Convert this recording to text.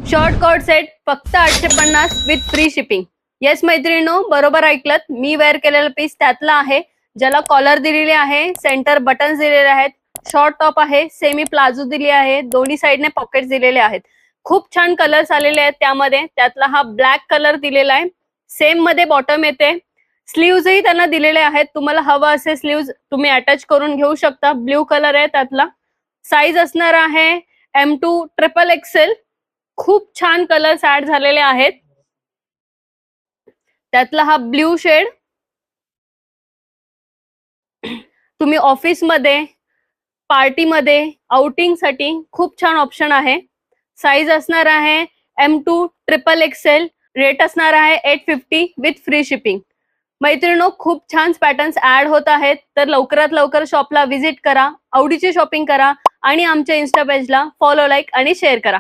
Short coat set फक्त 850 with free shipping. Yes मैत्रिणींनो, बरोबर ऐकलत. मी वेअर केलेला पीस त्यातला आहे, ज्याला कॉलर दिलेली आहे, सेंटर बटन्स दिलेले आहेत, शॉर्ट टॉप आहे, सेमी प्लाझो दिली आहे, दोन्ही साइडने पॉकेट्स दिलेले आहेत. खूप छान कलर्स आलेले आहेत त्यामध्ये. त्यातला हा ब्लॅक कलर दिलेला आहे, सेम मध्ये बॉटम येते. स्लीव्हजही त्यांना दिलेले आहेत. तुम्हाला हवं असे स्लीव्ज तुम्ही अटॅच करून घेऊ शकता. ब्ल्यू कलर आहे त्यातला. साईज असणार आहे M2 XXL. खूप छान कलर्स ऍड झालेले आहेत. त्यातला हा ब्ल्यू शेड. तुम्ही ऑफिसमध्ये, पार्टीमध्ये, आउटिंगसाठी खूप छान ऑप्शन आहे. साईज असणार आहे M2 XXL. रेट असणार आहे 850 विथ फ्री शिपिंग. मैत्रिणींनो, खूप छान पॅटर्न्स ऍड होत आहेत, तर लवकरात लवकर शॉपला व्हिजिट करा, आवडीची शॉपिंग करा आणि आमच्या इन्स्टा पेजला फॉलो, लाईक आणि शेअर करा.